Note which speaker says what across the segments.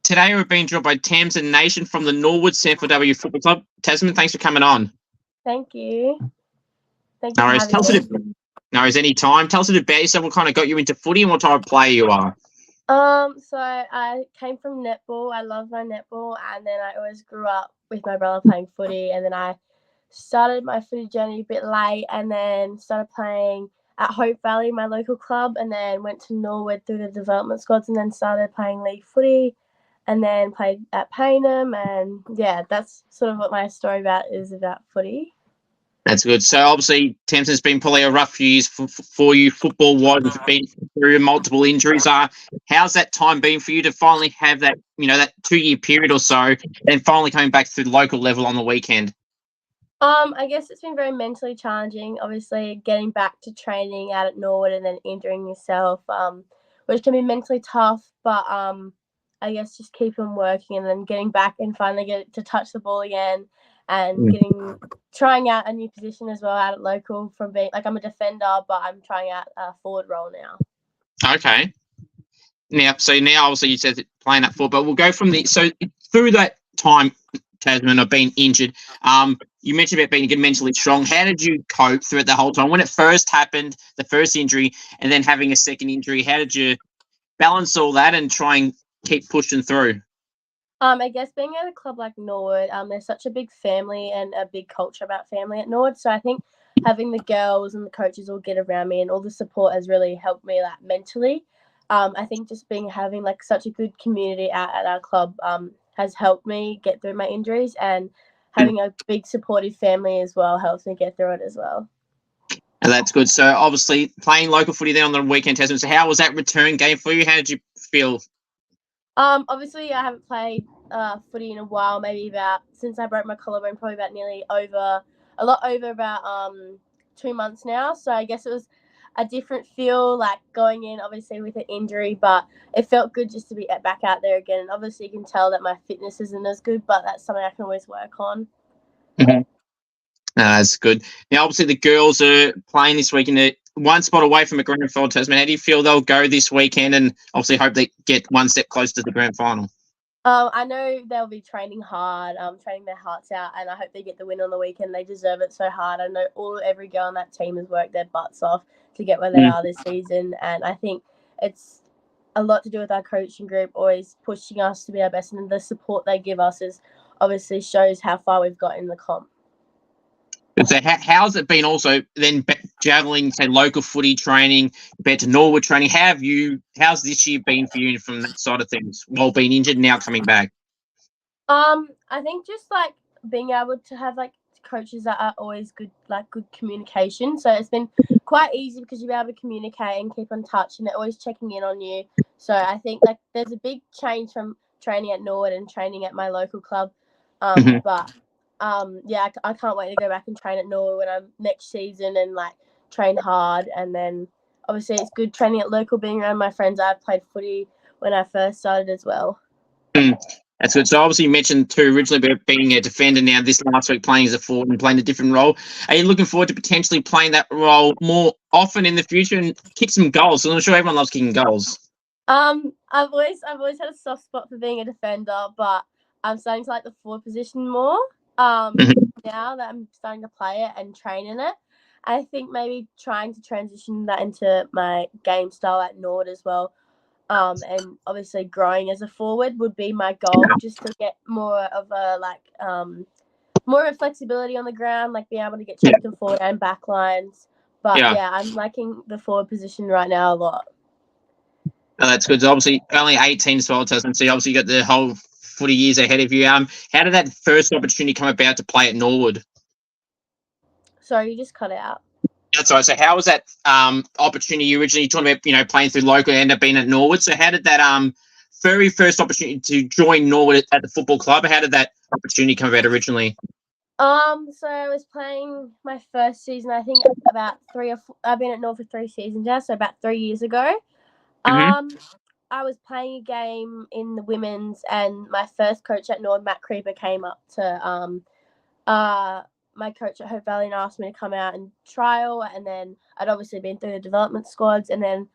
Speaker 1: today we're being joined by TAMSYN Nation from the NORWOOD SANFLW Football Club. Tasmyn, thanks for coming on.
Speaker 2: Thank you. Thank
Speaker 1: No
Speaker 2: you
Speaker 1: worries.
Speaker 2: for having me.
Speaker 1: No worries, any time. Tell us a bit about yourself. What kind of got you into footy and what type of player you are?
Speaker 2: So I came from netball. I love my netball, and then I always grew up with my brother playing footy, and then I started my footy journey a bit late, and then started playing at Hope Valley, my local club, and then went to Norwood through the development squads, and then started playing league footy, and then played at Payneham, and yeah, that's sort of what my story is about footy.
Speaker 1: That's good. So obviously, TAMSYN's been probably a rough few years for you football-wise. You've been through multiple injuries. How's that time been for you to finally have that, that 2-year period or so, and finally coming back to the local level on the weekend?
Speaker 2: I guess it's been very mentally challenging. Obviously, getting back to training out at Norwood and then injuring yourself, which can be mentally tough. But I guess just keep on working and then getting back and finally get to touch the ball again, and trying out a new position as well out at local from being I'm a defender, but I'm trying out a forward role now.
Speaker 1: Okay. Now obviously you said playing at forward, but we'll go from so through that time, Tasmyn, of being injured. You mentioned about being mentally strong. How did you cope through it the whole time when it first happened, the first injury, and then having a second injury? How did you balance all that and try and keep pushing through?
Speaker 2: I guess being at a club like Norwood, there's such a big family and a big culture about family at Norwood. So I think having the girls and the coaches all get around me and all the support has really helped me mentally. I think just having such a good community at our club has helped me get through my injuries, and having a big supportive family as well helps me get through it as well.
Speaker 1: And that's good. So obviously playing local footy then on the weekend, Tasmyn. So how was that return game for you? How did you feel?
Speaker 2: Obviously I haven't played footy in a while, maybe since I broke my collarbone, probably about a lot over about 2 months now. So I guess it was a different feel, going in obviously with an injury, but it felt good just to be back out there again. And obviously you can tell that my fitness isn't as good, but that's something I can always work on.
Speaker 1: Mm-hmm. That's good. Now obviously the girls are playing this weekend, one spot away from a grand final. Tasmyn, how do you feel they'll go this weekend, and obviously hope they get one step closer to the grand final?
Speaker 2: I know they'll be training hard, training their hearts out, and I hope they get the win on the weekend. They deserve it so hard. I know every girl on that team has worked their butts off to get where they are this season, and I think it's a lot to do with our coaching group always pushing us to be our best, and the support they give us obviously shows how far we've got in the comp.
Speaker 1: So how's it been also then juggling, say, local footy training compared to Norwood training? How's this year been for you from that side of things, while being injured and now coming back?
Speaker 2: I think just being able to have coaches that are always good, good communication. So it's been quite easy because you're able to communicate and keep in touch, and they're always checking in on you. So I think there's a big change from training at Norwood and training at my local club. But yeah, I can't wait to go back and train at Norwood when I'm next season and train hard. And then obviously it's good training at local, being around my friends. I've played footy when I first started as well.
Speaker 1: That's good. So obviously you mentioned too originally about being a defender, now this last week playing as a forward and playing a different role. Are you looking forward to potentially playing that role more often in the future and kick some goals? So I'm sure everyone loves kicking goals.
Speaker 2: I've always had a soft spot for being a defender, but I'm starting to like the forward position more. Now that I'm starting to play it and train in it, I think maybe trying to transition that into my game style at Nord as well. And obviously growing as a forward would be my goal, just to get more of a flexibility on the ground, being able to get checked and forward and back lines. But yeah, I'm liking the forward position right now a lot.
Speaker 1: Oh, that's good. So obviously only 18 as well, Tasmyn. So obviously you got the whole footy years ahead of you. How did that first opportunity come about to play at Norwood?
Speaker 2: Sorry, you just cut out.
Speaker 1: That's right. So how was that opportunity? You originally talking about, playing through local and end up being at Norwood. So how did that very first opportunity to join Norwood at the football club, how did that opportunity come about originally?
Speaker 2: So I was playing my first season, I think about I've been at Norwood for 3 seasons now, so about 3 years ago. I was playing a game in the women's, and my first coach at Norwood, Matt Creeper, came up to my coach at Hope Valley and asked me to come out and trial, and then I'd obviously been through the development squads, and then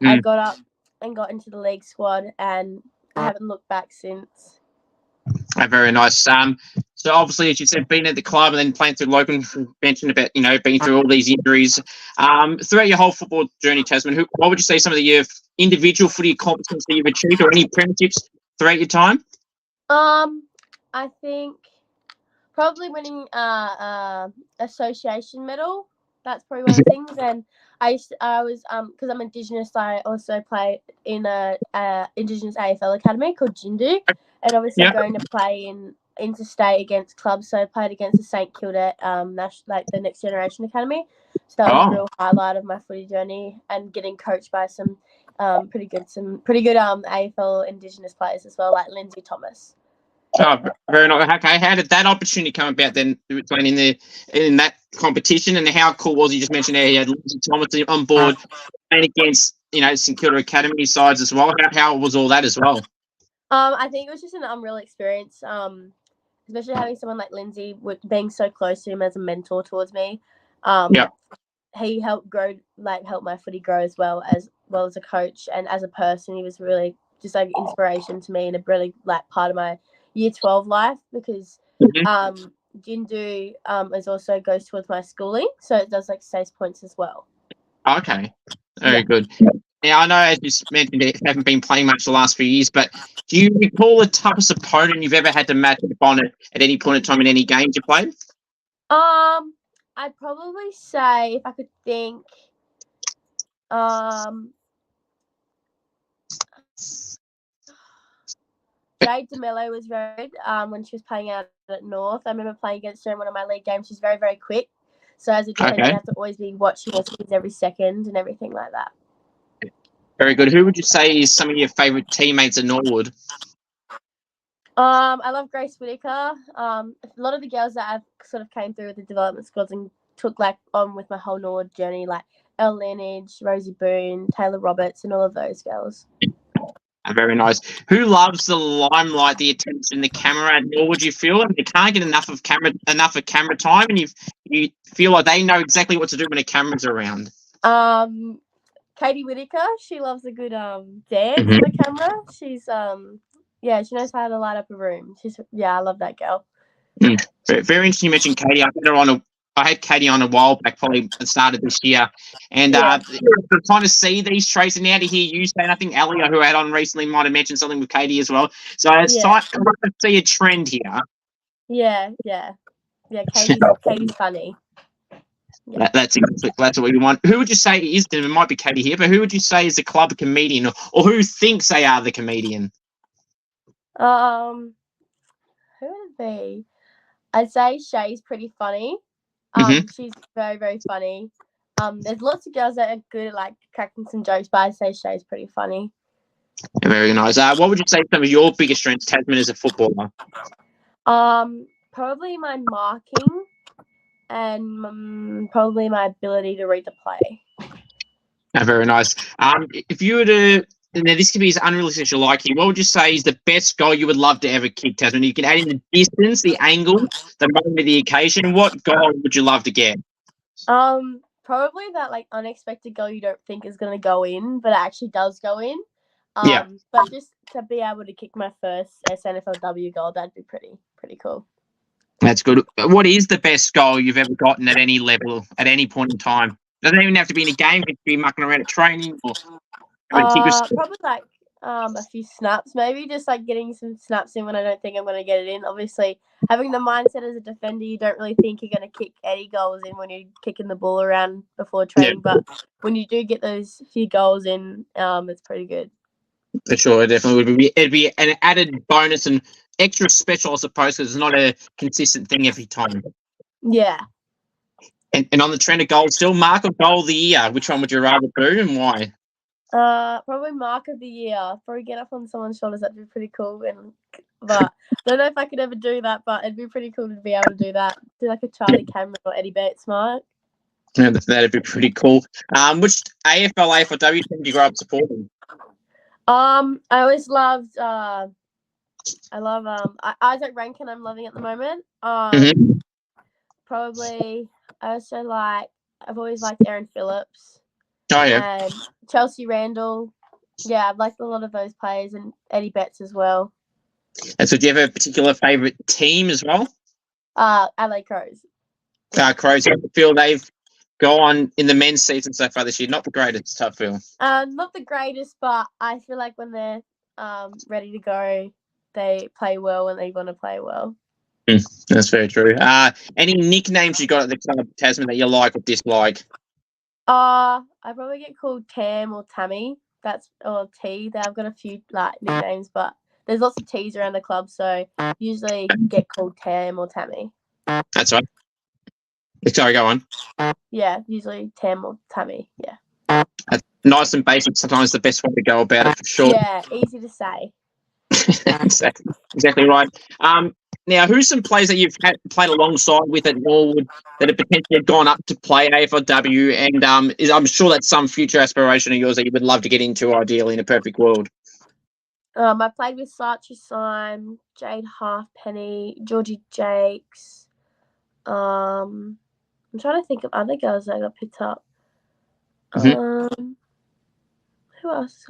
Speaker 2: I got up and got into the league squad, and I haven't looked back since.
Speaker 1: Very nice. So obviously, as you said, being at the club and then playing through Logan, mentioned about being through all these injuries. Throughout your whole football journey, Tasmyn, what would you say some of your individual footy accomplishments that you've achieved, or any premierships throughout your time?
Speaker 2: I think probably winning association medal. That's probably one of the things. And I was because I'm Indigenous, I also play in a Indigenous AFL academy called Jindu, and obviously going to play in interstate against clubs. So I played against the St Kilda the Next Generation Academy. So that was a real highlight of my footy journey, and getting coached by some pretty good AFL Indigenous players as well, like Lindsay Thomas.
Speaker 1: Oh, very nice. Okay, how did that opportunity come about then, playing in that competition, and how cool was it? You just mentioned there he had Lindsay Thomas on board, and against St Kilda Academy sides as well. How was all that as well?
Speaker 2: I think it was just an unreal experience. Especially having someone like Lindsay being so close to him as a mentor towards me. He helped help my footy grow as well as a coach, and as a person, he was really just like inspiration to me, and a really part of my Year 12 life, because Jindu is also goes towards my schooling, so it does SACE points as well.
Speaker 1: Okay, very good. Now, I know, as you mentioned, you haven't been playing much the last few years, but do you recall the toughest opponent you've ever had to match up on at any point in time in any games you played?
Speaker 2: I'd probably say, if I could think, Jade DeMello was very good when she was playing out at North. I remember playing against her in one of my league games. She's very, very quick. So as a defender, you have to always be watching her speeds every second and everything like that.
Speaker 1: Very good. Who would you say is some of your favourite teammates at Norwood?
Speaker 2: I love Grace Whitaker. A lot of the girls that I've sort of came through with the development squads and took on with my whole Norwood journey, like Elle Lineage, Rosie Boone, Taylor Roberts, and all of those girls.
Speaker 1: Very nice. Who loves the limelight, the attention, the camera at Norwood? You feel they can't get enough of camera time, and you feel like they know exactly what to do when a camera's around.
Speaker 2: Katie Whitaker, she loves a good dance on the camera. She's she knows how to light up a room. I love that girl.
Speaker 1: Very interesting you mentioned Katie. I had Katie on a while back, probably at the start of this year, and to kind of see these traits, and now to hear you say, and I think Ellie, who I had on recently, might have mentioned something with Katie as well. So it's time to see a trend here.
Speaker 2: Yeah. Katie's funny.
Speaker 1: Yeah. That's what we want. Who would you say is? It might be Katie here, but who would you say is the club comedian, or who thinks they are the comedian?
Speaker 2: Who would it be? I'd say Shay's pretty funny. She's very, very funny. There's lots of girls that are good at cracking some jokes, but I'd say Shay's pretty funny.
Speaker 1: Very nice. What would you say some of your biggest strengths, Tasmyn, as a footballer?
Speaker 2: Probably my marking, and probably my ability to read the play.
Speaker 1: Very nice. If you were to, now this could be as unrealistic as you like here, what would you say is the best goal you would love to ever kick, Tasmyn? You can add in the distance, the angle, the moment of the occasion. What goal would you love to get?
Speaker 2: Probably that unexpected goal you don't think is going to go in, but it actually does go in. But just to be able to kick my first SNFLW goal, that'd be pretty cool.
Speaker 1: That's good. What is the best goal you've ever gotten at any level, at any point in time? Doesn't even have to be in a game. It could be mucking around at training or.
Speaker 2: Probably a few snaps, maybe just getting some snaps in when I don't think I'm going to get it in. Obviously, having the mindset as a defender, you don't really think you're going to kick any goals in when you're kicking the ball around before training. But when you do get those few goals in, it's pretty good. For
Speaker 1: sure, it definitely would be. It'd be an added bonus and extra special, I suppose, because it's not a consistent thing every time.
Speaker 2: Yeah.
Speaker 1: And on the trend of goals, still mark of goal of the year. Which one would you rather do, and why?
Speaker 2: Probably mark of the year. Probably get up on someone's shoulders. That'd be pretty cool. But I don't know if I could ever do that. But it'd be pretty cool to be able to do that. Do a Charlie Cameron or Eddie Bates mark.
Speaker 1: Yeah, that'd be pretty cool. Which AFLW team did you grow up supporting?
Speaker 2: I always loved. I love Isaac Rankin. I'm loving at the moment. Probably I also I've always liked Erin Phillips.
Speaker 1: Oh yeah.
Speaker 2: And Chelsea Randall. Yeah, I've liked a lot of those players and Eddie Betts as well.
Speaker 1: And so do you have a particular favourite team as well?
Speaker 2: LA Crows.
Speaker 1: Crows, I feel they've gone in the men's season so far this year. Not the greatest, tough feel.
Speaker 2: Not the greatest, but I feel like when they're ready to go, they play well and they want to play well.
Speaker 1: That's very true. Any nicknames you got at the club, Tasmyn, that you like or dislike?
Speaker 2: I probably get called Tam or Tammy. Or T. I've got a few nicknames, but there's lots of T's around the club, so usually get called Tam or Tammy.
Speaker 1: That's right. Sorry, go on.
Speaker 2: Yeah, usually Tam or Tammy. Yeah.
Speaker 1: Nice and basic. Sometimes the best way to go about it, for sure.
Speaker 2: Yeah, easy to say.
Speaker 1: exactly right. Now, who's some players that you've played alongside with at Norwood that have potentially gone up to play AFLW, and I'm sure that's some future aspiration of yours that you would love to get into, ideally, in a perfect world?
Speaker 2: I played with Saatchi Syme, Jade Halfpenny, Georgie Jakes. I'm trying to think of other girls that got picked up. Who else?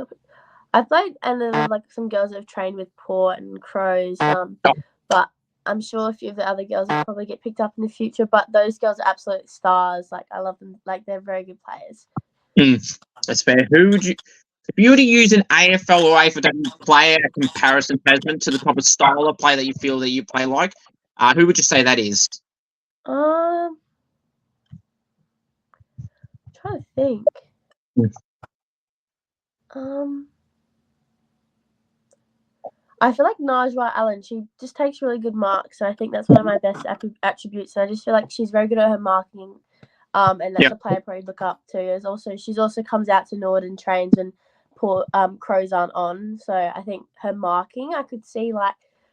Speaker 2: I played, and then some girls that have trained with Port and Crows. But I'm sure a few of the other girls will probably get picked up in the future. But those girls are absolute stars. I love them. They're very good players.
Speaker 1: That's fair. Who would you, if you were to use an AFL or AFLW player comparison, Tasmyn, to the type of style of play that you feel that you play like, who would you say that is?
Speaker 2: I'm trying to think. I feel like Najwa Allen, she just takes really good marks, and I think that's one of my best attributes. And I just feel like she's very good at her marking, and that's a player I probably look up to. She's also comes out to Nord and trains when Crows aren't on. So I think her marking, I could see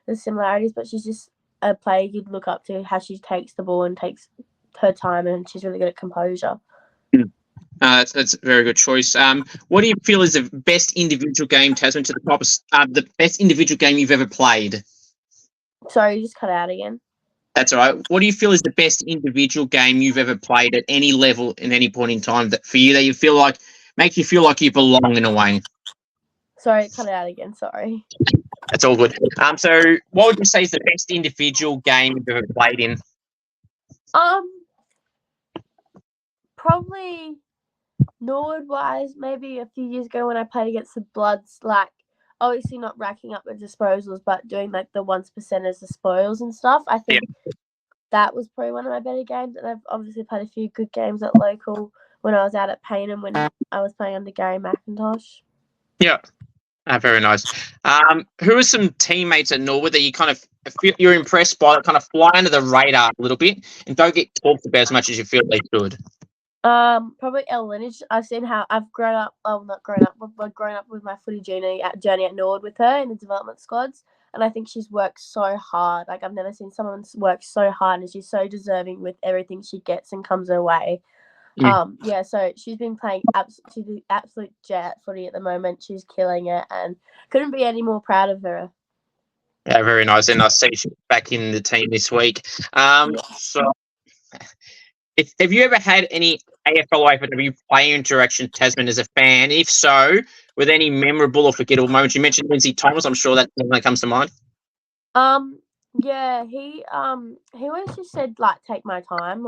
Speaker 2: the similarities, but she's just a player you'd look up to, how she takes the ball and takes her time, and she's really good at composure.
Speaker 1: That's a very good choice. What do you feel is the best individual game, Tasmyn, to the top of the best individual game you've ever played?
Speaker 2: Sorry, you just cut out again.
Speaker 1: That's all right. What do you feel is the best individual game you've ever played at any level in any point in time that for you that you feel like make you feel like you belong in a way?
Speaker 2: Sorry, cut it out again. Sorry.
Speaker 1: That's all good. So what would you say is the best individual game you've ever played in?
Speaker 2: Probably Norwood wise, maybe a few years ago when I played against the Bloods, obviously not racking up the disposals, but doing the 1% as the spoils and stuff. I think that was probably one of my better games, and I've obviously played a few good games at local when I was out at Paynham when I was playing under Gary McIntosh.
Speaker 1: Yeah. Very nice. Who are some teammates at Norwood that you kind of feel you're impressed by, that kind of fly under the radar a little bit and don't get talked about as much as you feel they should?
Speaker 2: Probably Elle Lineage. I've seen how I've grown up. Oh, not grown up, but grown up with my footy journey at Norwood with her in the development squads, and I think she's worked so hard. I've never seen someone work so hard, and she's so deserving with everything she gets and comes her way. So she's been playing absolute jet footy at the moment. She's killing it, and couldn't be any more proud of her.
Speaker 1: Yeah, very nice. And I see she's back in the team this week. So, have you ever had any AFL or AFLW player interaction, Tasmyn, as a fan? If so, with any memorable or forgettable moments? You mentioned Lindsay Thomas. I'm sure that comes to mind.
Speaker 2: Yeah, he always just said take my time,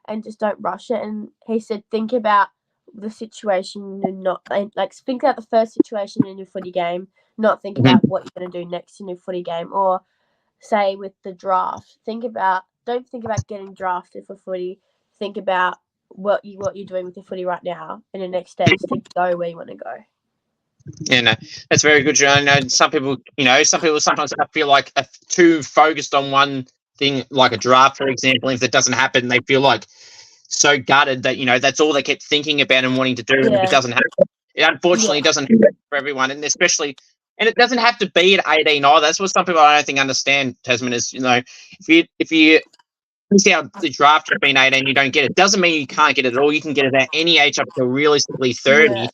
Speaker 2: and just don't rush it. And he said think about the situation and think about the first situation in your footy game, not think about what you're going to do next in your footy game. Or say with the draft, don't think about getting drafted for footy. Think about what you're doing with your footy right now, and your next steps to go where you want to go.
Speaker 1: Yeah, no, that's very good. I know some people sometimes feel like too focused on one thing, like a draft, for example. If that doesn't happen, they feel like so gutted that that's all they kept thinking about and wanting to do. And if it doesn't happen, unfortunately, it doesn't happen for everyone, and it doesn't have to be at 18 either. That's what some people I don't think understand. Tasmyn is, if you see how the draft has been 18, you don't get it. Doesn't mean you can't get it at all. You can get it at any age up to realistically 30. Yeah.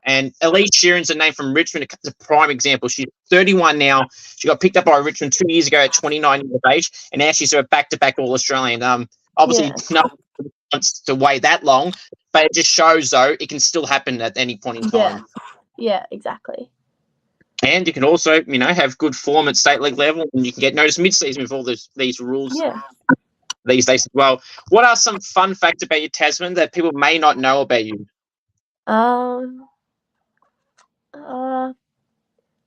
Speaker 1: And Elise Sheeran's a name from Richmond. It's a prime example. She's 31 now. She got picked up by Richmond 2 years ago at 29 years of age, and now she's a back-to-back All-Australian. Obviously, no one wants to wait that long, but it just shows, though, it can still happen at any point in time.
Speaker 2: Yeah, exactly.
Speaker 1: And you can also, have good form at state league level, and you can get noticed mid-season with all these rules
Speaker 2: Yeah.
Speaker 1: these days as well. What are some fun facts about you, Tasmyn, that people may not know about you?
Speaker 2: Um.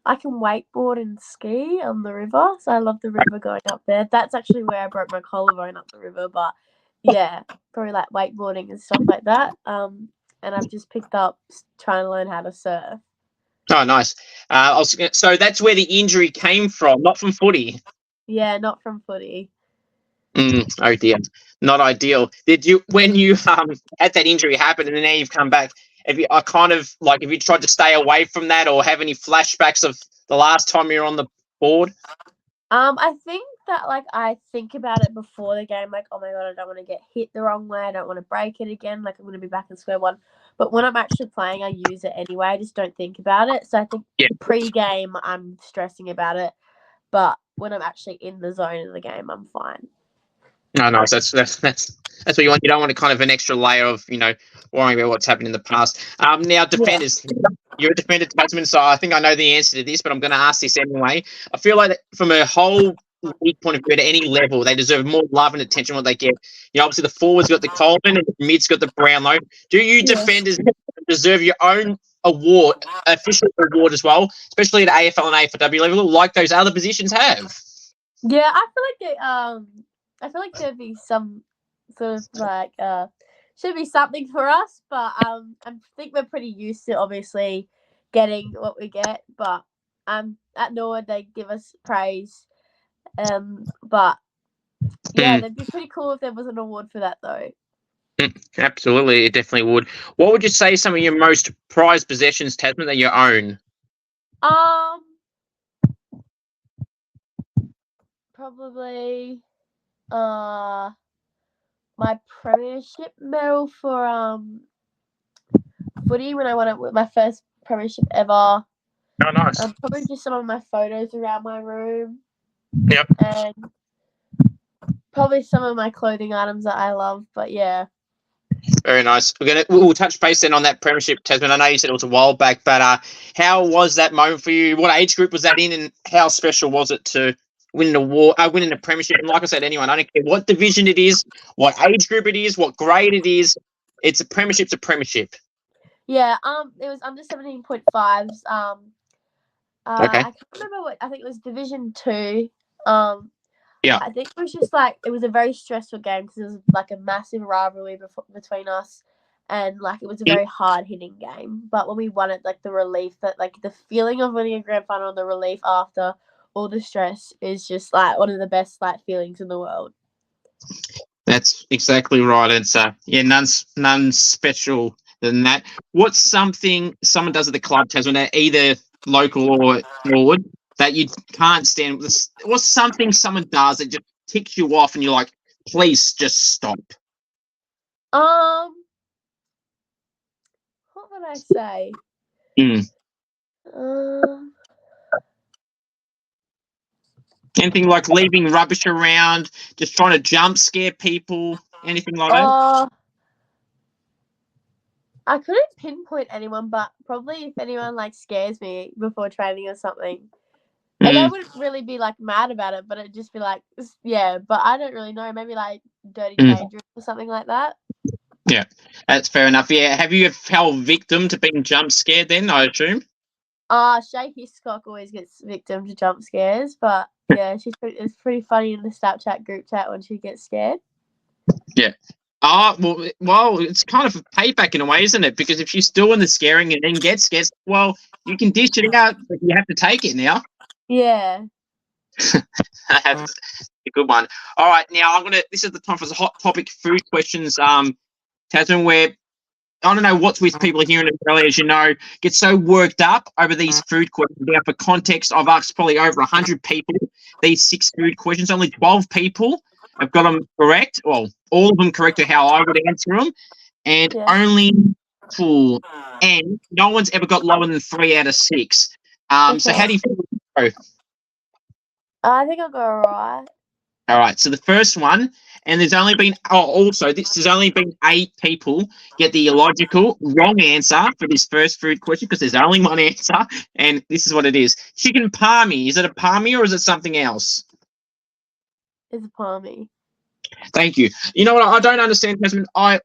Speaker 2: I can wakeboard and ski on the river, so I love the river going up there. That's actually where I broke my collarbone, up the river, but yeah, probably like wakeboarding and stuff like that. And I've just picked up trying to learn how to surf.
Speaker 1: Oh, nice. So that's where the injury came from, not from footy.
Speaker 2: Yeah, not from footy.
Speaker 1: Oh dear, not ideal. Did you, when you had that injury happen and then now you've come back? Have you have you tried to stay away from that, or have any flashbacks of the last time you were on the board?
Speaker 2: I think that like I think about it before the game, like, oh my god, I don't want to get hit the wrong way. I don't want to break it again. Like, I'm going to be back in square one. But when I'm actually playing, I use it anyway. I just don't think about it. So I think pre-game, I'm stressing about it. But when I'm actually in the zone of the game, I'm fine.
Speaker 1: No, nice. That's what you want. You don't want kind of an extra layer of worrying about what's happened in the past. Now defenders, you're a defender, Tasmyn, so I think I know the answer to this, but I'm going to ask this anyway. I feel like from a whole league point of view, at any level, they deserve more love and attention than what they get. Obviously the forwards got the Coleman and the mids got the Brownlow. Do you defenders deserve your own award, official award as well, especially at AFL and AFLW level, like those other positions have?
Speaker 2: Yeah, I feel like there'd be some sort of like should be something for us, but I think we're pretty used to obviously getting what we get, but at Norwood they give us praise, but yeah, that'd be pretty cool if there was an award for that though.
Speaker 1: Absolutely, it definitely would. What would you say some of your most prized possessions, Tasmyn, that you own?
Speaker 2: Probably my premiership medal for footy when I won it with my first premiership ever.
Speaker 1: Oh, nice.
Speaker 2: Probably just some of my photos around my room.
Speaker 1: Yep.
Speaker 2: And probably some of my clothing items that I love, but yeah.
Speaker 1: Very nice. We'll touch base then on that premiership, Tasmyn. I know you said it was a while back, but how was that moment for you? What age group was that in, and how special was it to win an award, winning a premiership? And like I said, anyone, I don't care what division it is, what age group it is, what grade it is. It's a premiership's a premiership.
Speaker 2: Yeah. It was under 17.5s.
Speaker 1: Okay.
Speaker 2: I can't remember what. I think it was Division 2.
Speaker 1: Yeah.
Speaker 2: I think it was just like it was a very stressful game because it was like a massive rivalry between us, and like it was a very hard hitting game. But when we won it, like the relief that like the feeling of winning a grand final and the relief after all the stress is just like one of the best like feelings in the world.
Speaker 1: That's exactly right. It's none special than that. What's something someone does at the club, Tasmyn, either local or forward, that you can't stand? What's something someone does that just ticks you off and you're like, please just stop?
Speaker 2: What would I say?
Speaker 1: Anything like leaving rubbish around, just trying to jump scare people, anything like that?
Speaker 2: I couldn't pinpoint anyone, but probably if anyone like scares me before training or something. And I wouldn't really be like mad about it, but it'd just be like, yeah, but I don't really know. Maybe like dirty change or something like that.
Speaker 1: Yeah, that's fair enough. Yeah, have you fell victim to being jump scared then, I assume?
Speaker 2: Shay Hiscock always gets victim to jump scares, but yeah, it's pretty funny in the Snapchat group chat when she gets scared.
Speaker 1: Yeah. Well, it's kind of a payback in a way, isn't it? Because if she's doing the scaring and then gets scared, well, you can dish it out, but you have to take it now.
Speaker 2: Yeah.
Speaker 1: That's a good one. All right, now this is the time for the hot topic food questions, Tasmyn, where I don't know what's with people here in Australia, as you know, get so worked up over these food questions. Now, for context, I've asked probably over 100 people these 6 food questions. Only 12 people have got them correct. Well, all of them correct to how I would answer them. And only 4. And no one's ever got lower than 3 out of 6. So how do you feel?
Speaker 2: I think I'll go all right.
Speaker 1: All right. So the first one, and there's only been there's only been 8 people get the illogical wrong answer for this first food question because there's only one answer, and this is what it is: chicken palmy. Is it a palmy or is it something else?
Speaker 2: It's a palmy.
Speaker 1: Thank you. You know what? I don't understand, Tasmyn. I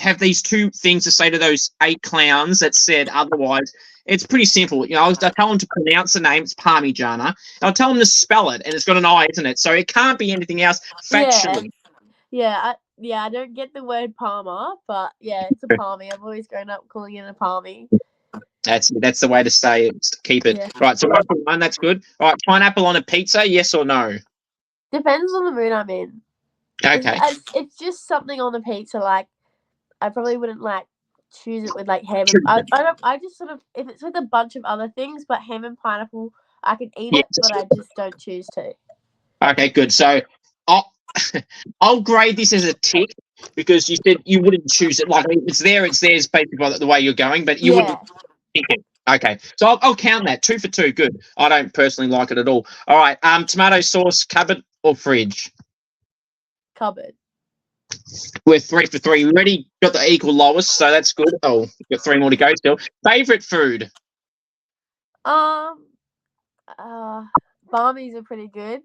Speaker 1: have these 2 things to say to those 8 clowns that said otherwise. It's pretty simple. You know, I tell them to pronounce the name. It's Parmigiana. I'll tell them to spell it, and it's got an I, isn't it? So it can't be anything else factually.
Speaker 2: Yeah, I don't get the word Palmer, but yeah, it's a palmy. I've always grown up calling it a palmy.
Speaker 1: That's the way to say it. Keep it.
Speaker 2: Yeah.
Speaker 1: Right, so 1 that's good. All right, pineapple on a pizza, yes or no?
Speaker 2: Depends on the mood I'm in.
Speaker 1: Okay.
Speaker 2: It's just something on the pizza. Like, I probably wouldn't like choose it with like ham. I just sort of, if it's with a bunch of other things, but ham and pineapple, I can eat it, but I just don't choose to.
Speaker 1: Okay, good. So I'll grade this as a tick because you said you wouldn't choose it. Like, it's there, it's basically by the way you're going, but you wouldn't pick it. Okay, so I'll count that 2 for 2. Good. I don't personally like it at all. All right. Tomato sauce, cupboard or fridge?
Speaker 2: Cupboard.
Speaker 1: We're 3 for 3. We already got the equal lowest, so that's good. Oh, we've got 3 more to go still. Favorite food?
Speaker 2: Barmies are pretty good.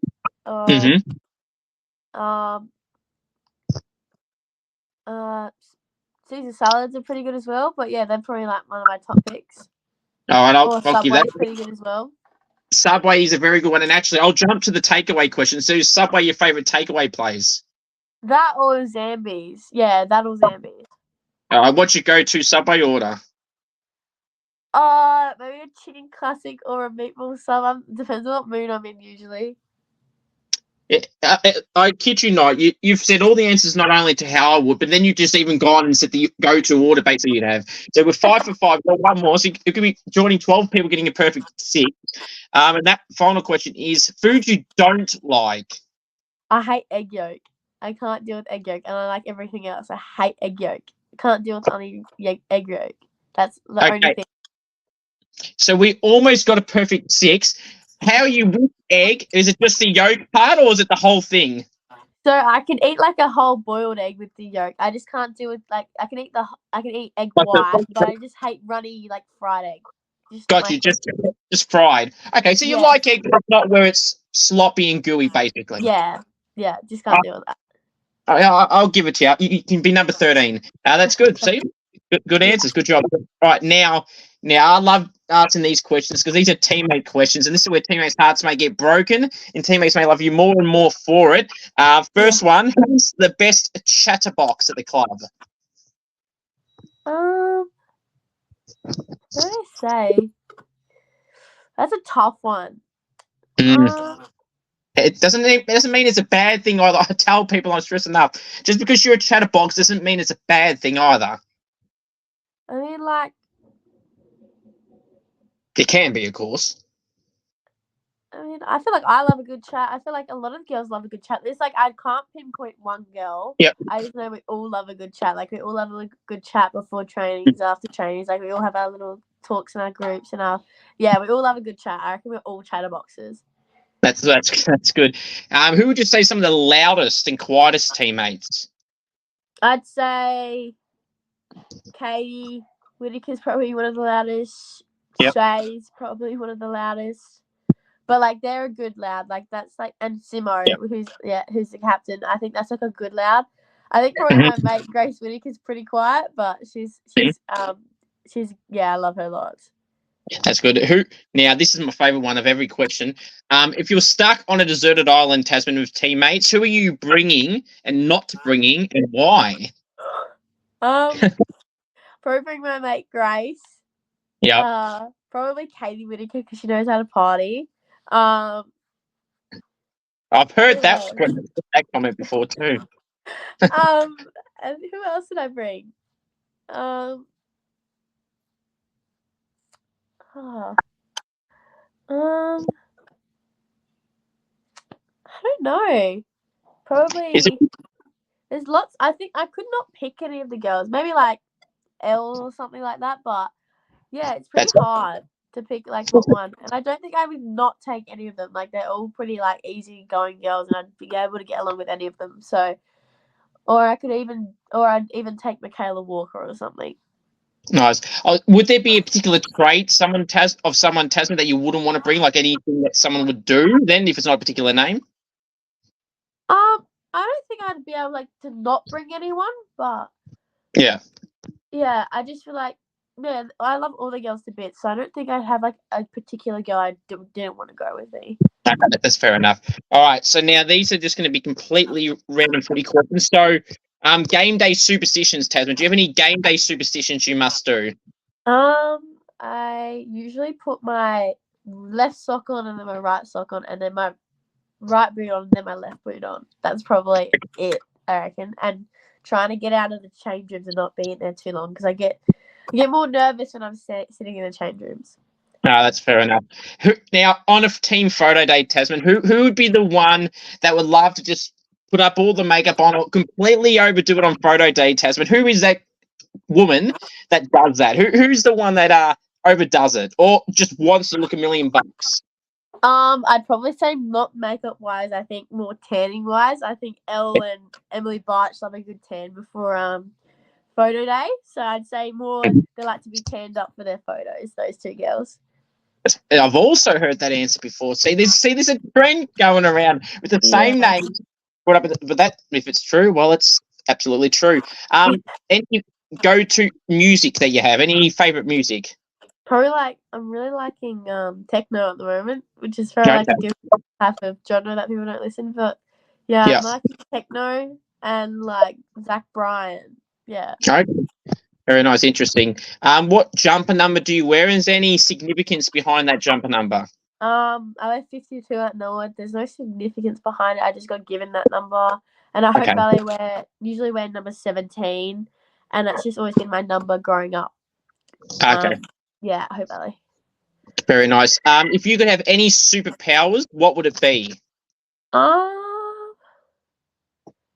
Speaker 2: Caesar salads are pretty good as well. But yeah, they're probably like one of my top picks.
Speaker 1: All right, I'll give that.
Speaker 2: Subway's pretty good as well.
Speaker 1: Subway is a very good one, and actually, I'll jump to the takeaway question. So, is Subway your favorite takeaway place?
Speaker 2: That or Zambies. Yeah, that or Zambies.
Speaker 1: What's your go-to Subway order?
Speaker 2: Maybe a chicken classic or a meatball sub. Depends on what mood I'm in usually.
Speaker 1: I kid you not. You've said all the answers not only to how I would, but then you just even gone and said the go-to order basically you'd have. So we're 5 for 5. Got 1 more. So it could be joining 12 people getting a perfect 6. And that final question is food you don't like.
Speaker 2: I hate egg yolk. I can't deal with egg yolk, and I like everything else. I hate egg yolk. I can't deal with any egg yolk. That's the only thing.
Speaker 1: So we almost got a perfect 6. How are you with egg? Is it just the yolk part or is it the whole thing?
Speaker 2: So I can eat like a whole boiled egg with the yolk. I just can't deal with like I can eat egg white, but I just hate runny like fried egg.
Speaker 1: Got you, just fried. Okay, so you like egg, but not where it's sloppy and gooey, basically.
Speaker 2: Yeah, just can't deal with that.
Speaker 1: I'll give it to you. You can be number 13. That's good. See, good answers. Good job. Right now I love asking these questions because these are teammate questions, and this is where teammates' hearts may get broken, and teammates may love you more and more for it. First one: who's the best chatterbox at the club?
Speaker 2: What do I say? That's a tough one.
Speaker 1: It doesn't mean it's a bad thing either. I tell people I'm stressing up. Just because you're a chatterbox doesn't mean it's a bad thing either.
Speaker 2: I mean, like,
Speaker 1: it can be, of course.
Speaker 2: I mean, I feel like I love a good chat. I feel like a lot of girls love a good chat. It's like I can't pinpoint one girl.
Speaker 1: Yep.
Speaker 2: I just know we all love a good chat. Like we all love a good chat before trainings, after trainings. Like we all have our little talks in our groups and we all love a good chat. I reckon we're all chatterboxes.
Speaker 1: That's good. Who would you say some of the loudest and quietest teammates?
Speaker 2: I'd say Katie Whitaker's probably one of the loudest.
Speaker 1: Yep.
Speaker 2: Shay's probably one of the loudest. But like they're a good loud. Like that's like and Simo, who's the captain. I think that's like a good loud. I think probably my mate Grace Whitaker's pretty quiet, but she's I love her lots.
Speaker 1: That's good. Now, this is my favourite one of every question. If you're stuck on a deserted island, Tasmyn, with teammates, who are you bringing and not bringing, and why?
Speaker 2: Probably bring my mate Grace.
Speaker 1: Yeah.
Speaker 2: Probably Katie Whitaker because she knows how to party.
Speaker 1: I've heard that comment before too.
Speaker 2: And who else did I bring? I don't know. Probably there's lots. I think I could not pick any of the girls. Maybe like Elle or something like that. But yeah, it's pretty hard. to pick like what one, and I don't think I would not take any of them. Like they're all pretty like easy going girls, and I'd be able to get along with any of them. So, I'd even take Michaela Walker or something.
Speaker 1: Nice. Would there be a particular trait Tasmyn that you wouldn't want to bring, like anything that someone would do? Then, if it's not a particular name.
Speaker 2: I don't think I'd be able like to not bring anyone, but
Speaker 1: Yeah.
Speaker 2: I just feel like I love all the girls to bits, so I don't think I'd have like a particular girl I didn't want to go with me.
Speaker 1: Okay, that's fair enough. All right, so now these are just going to be completely random footy questions. So, game day superstitions, Tasmyn. Do you have any game day superstitions you must do?
Speaker 2: I usually put my left sock on and then my right sock on, and then my right boot on and then my left boot on. That's probably it, I reckon. And trying to get out of the change rooms and not be in there too long, because I get more nervous when I'm sitting in the change rooms.
Speaker 1: No, that's fair enough. Now, on a team photo day, Tasmyn, who would be the one that would love to just put up all the makeup on or completely overdo it on photo day, Tasmyn? Who is that woman that does that? Who's the one that overdoes it or just wants to look $1,000,000?
Speaker 2: I'd probably say not makeup wise. I think more tanning wise. I think Elle and Emily Barch love a good tan before photo day. So I'd say more they like to be tanned up for their photos. Those two girls.
Speaker 1: I've also heard that answer before. There's a trend going around with the same name. But that, if it's true, well, it's absolutely true. Any go-to music that you have? Any favorite music?
Speaker 2: Probably I'm really liking techno at the moment, which is very like a different type of genre that people don't listen. But I'm liking techno and like Zach Bryan. Yeah.
Speaker 1: Okay. Very nice, interesting. What jumper number do you wear? Is there any significance behind that jumper number?
Speaker 2: I wear 52 at NORWOOD. There's no significance behind it. I just got given that number, and I Hope Valley usually wear number 17, and that's just always been my number growing up.
Speaker 1: Okay.
Speaker 2: Hope Valley.
Speaker 1: Very nice. If you could have any superpowers, what would it be?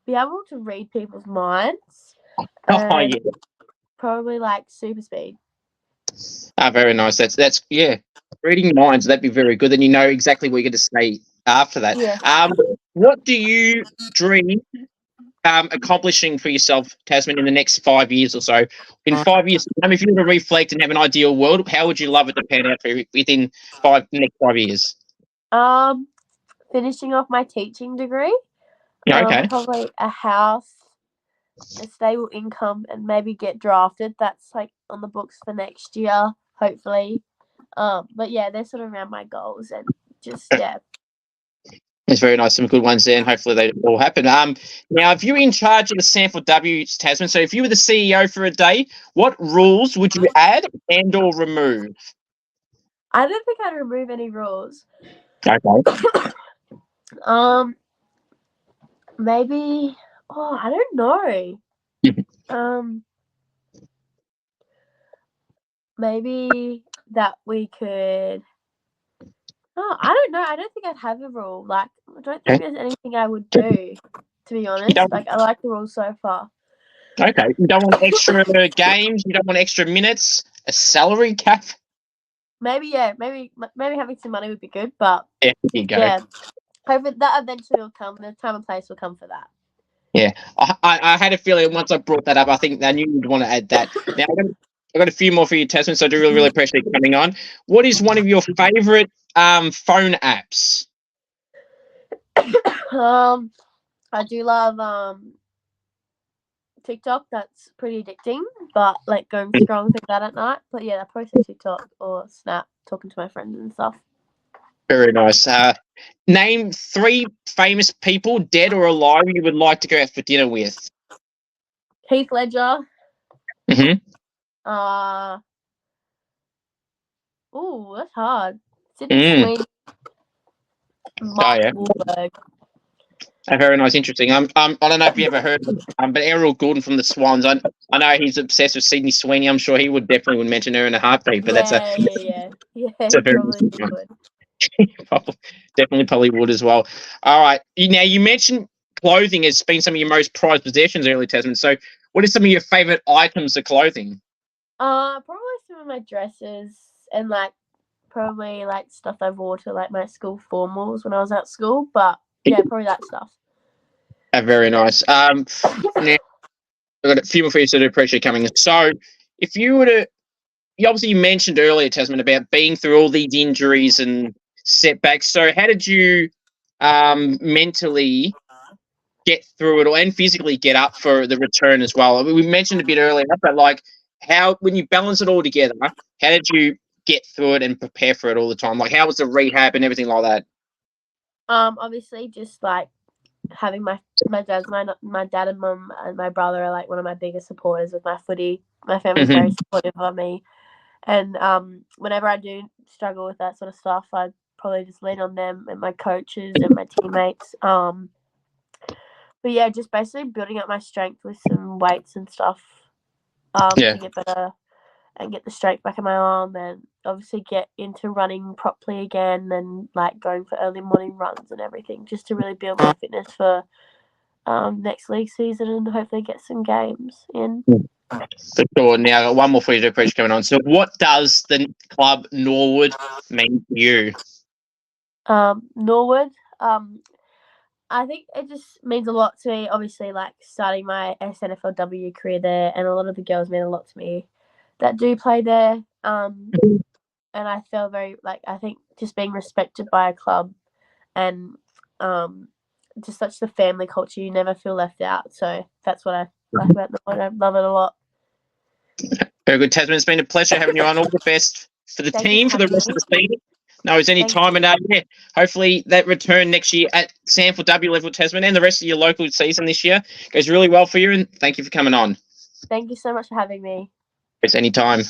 Speaker 2: Be able to read people's minds.
Speaker 1: Yeah.
Speaker 2: Probably like super speed.
Speaker 1: Very nice. That's reading minds. That'd be very good. Then you know exactly what you're going to say after that.
Speaker 2: Yeah.
Speaker 1: What do you dream accomplishing for yourself, Tasmyn, in the next 5 years or so? In 5 years' time, if you were to reflect and have an ideal world, how would you love it to pan out for you within the next 5 years?
Speaker 2: Finishing off my teaching degree.
Speaker 1: Okay.
Speaker 2: Probably a house, a stable income, and maybe get drafted. That's like on the books for next year, hopefully. But they're sort of around my goals, and just
Speaker 1: It's very nice. Some good ones there, and hopefully they all happen. Now, if you're in charge of the SANFLW, Tasmyn, so if you were the CEO for a day, what rules would you add and or remove?
Speaker 2: I don't think I'd remove any rules.
Speaker 1: Okay.
Speaker 2: Maybe. Oh, I don't know. Maybe that we could. Oh, I don't know. I don't think I'd have a rule. Like, I don't think there's anything I would do, to be honest. Like, I like the rules so far.
Speaker 1: Okay. You don't want extra games? You don't want extra minutes? A salary cap?
Speaker 2: Maybe, Maybe having some money would be good, but
Speaker 1: there you go.
Speaker 2: Hopefully that eventually will come. The time and place will come for that.
Speaker 1: Yeah. I had a feeling once I brought that up, I think I knew you'd want to add that. Now, I've got a few more for you, Tasmyn, so I do really appreciate you coming on. What is one of your favourite phone apps?
Speaker 2: I do love TikTok. That's pretty addicting, but like going strong through that at night. But I'd probably say TikTok or Snap, talking to my friends and stuff.
Speaker 1: Very nice. Name 3 famous people, dead or alive, you would like to go out for dinner with.
Speaker 2: Heath Ledger.
Speaker 1: Mm-hmm.
Speaker 2: Oh, that's hard. Sydney Sweeney. Mark Wahlberg.
Speaker 1: Very nice, interesting. I don't know if you ever heard of but Errol Gordon from the Swans. I know he's obsessed with Sydney Sweeney. I'm sure he would definitely mention her in a heartbeat. But that's a very definitely would as well. All right. Now you mentioned clothing has been some of your most prized possessions early, Tasmyn. So, what are some of your favourite items of clothing?
Speaker 2: Probably some of my dresses and like probably like stuff I wore to like my school formals when I was at school. But yeah, probably that stuff.
Speaker 1: Very nice. Now I've got a few more for you, so I appreciate coming. So, if you were to, you mentioned earlier, Tasmyn, about being through all these injuries and setbacks. So, how did you mentally get through it all and physically get up for the return as well? I mean, we mentioned a bit earlier, but like how, when you balance it all together, how did you get through it and prepare for it all the time? Like, how was the rehab and everything like that?
Speaker 2: Obviously, just like having my dad and mum and my brother are like one of my biggest supporters with my footy. My family's very supportive of me, and whenever I do struggle with that sort of stuff, I probably just lean on them and my coaches and my teammates. But yeah, just basically building up my strength with some weights and stuff to get better and get the strength back in my arm, and obviously get into running properly again, and like going for early morning runs and everything, just to really build my fitness for next league season and hopefully get some games in.
Speaker 1: For sure. Now, I got one more for you to appreciate coming on. So, what does the club Norwood mean to you?
Speaker 2: Norwood, I think it just means a lot to me. Obviously, like starting my SNFLW career there, and a lot of the girls mean a lot to me that do play there. And I feel very I think just being respected by a club, and just such the family culture. You never feel left out. So that's what I like about Norwood. I love it a lot.
Speaker 1: Very good, Tasmyn. It's been a pleasure having you on. All the best for the team for the rest of the season. No, it's any time, and hopefully that return next year at SANFLW level, Tasmyn, and the rest of your local season this year goes really well for you. And thank you for coming on.
Speaker 2: Thank you so much for having me.
Speaker 1: It's any time.